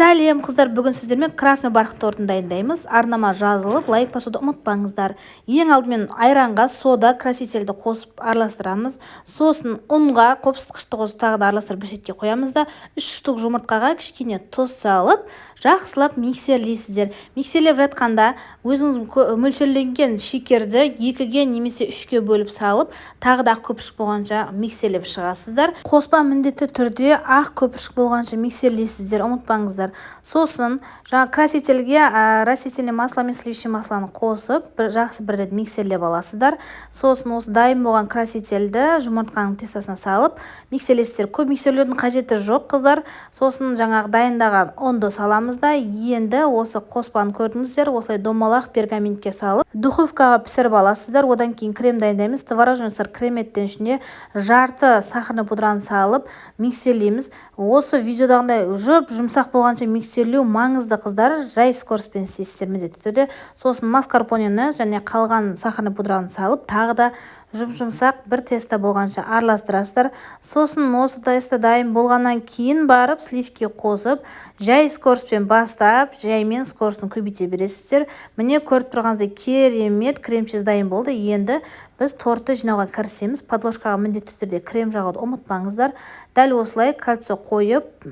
Сәлем қыздар, бүгін сіздермен красный барқыт тортын дайындаймыз. Арнама жазылып, лайк басуды ұмытпаңыздар. Ең алдымен айранға сода, красительді қосып араластырамыз. Сосын ұнға қопсытқышты қосып тағы да араластырып бір шетке қоямыз да 3 штук жұмыртқаға кішкене тұз салып, жақсылап миксерлейсіздер. Миксерлеп жатқанда өзіңіз мөлшерленген шекерді 2-ге немесе 3-ге бөліп салып, тағы да ақ көпіршік болғанша миксерлеп шығасыздар. Қоспа міндетті түрде ақ көпіршік болғанша миксерлейсіздер, ұмытпаңыздар. Сосын жаңа красительге растительный масло мен сливочное маслоны қосып, жақсы бір рет миксерлеп аласыздар. Сосын осы дайын болған красительді жұмыртқаның тестасына салып миксерлейсіздер. Көп миксерлеудің қажеті жоқ, қыздар. Сосын жаңағы дайындаған ұнды саламыз да, енді осы қоспаны көрдіңіздер, осылай домалақ пергаментке салып духовкаға пісіріп аласыздар. Одан кейін крем дайындаймыз. Творожный сыр креметтің ішіне жарты сахарный пудраны салып миксерлейміз. Осы видеодағындай жұмсақ болғанша миксерлеу маңызды, қыздар. Жай скороспен істейсіздер міндетті түрде. Сосын маскарпонені және қалған сахарный пудраны салып, тағы да жұмсақ бір теста болғанша араластырасыздар. Сосын осы теста дайын болғаннан кейін барып сливки қосып, жай скороспен бастап, жаймен скоростын көбейте бересіздер. Міне көріп тұрғаныңыздай керемет кремчиз дайын болды. Енді біз тортты жинауға кірісеміз. Подложкаға міндетті түрде крем жағуды ұмытпаңыздар. Дәл осылай кольцо қойып,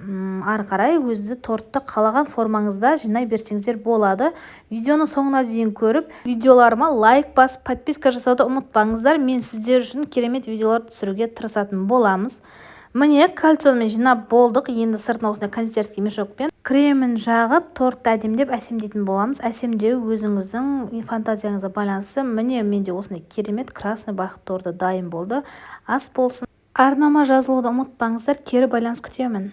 ары қарай өзді тортты қалаған формаңызда жинай берсеңіздер болады. Видеоны соңына дейін көріп, видеоларыма лайк басып, подписка жасауды ұмытпаңыздар. Мен сіздер үшін керемет видеолар түсіруге тырысатын боламыз. Міне кольцомен жинап болдық. Енді сыртына осындай кондитерский мешокпен кремін жағып, тортты әдемдеп әсемдейтін боламыз. Әсемдеу өзіңіздің фантазияңызға байланысты. Міне менде осындай керемет красный барқыт торты дайын болды. Ас болсын. Арнама жазылуды ұмытпаңыздар. Кері байланыс күтемін.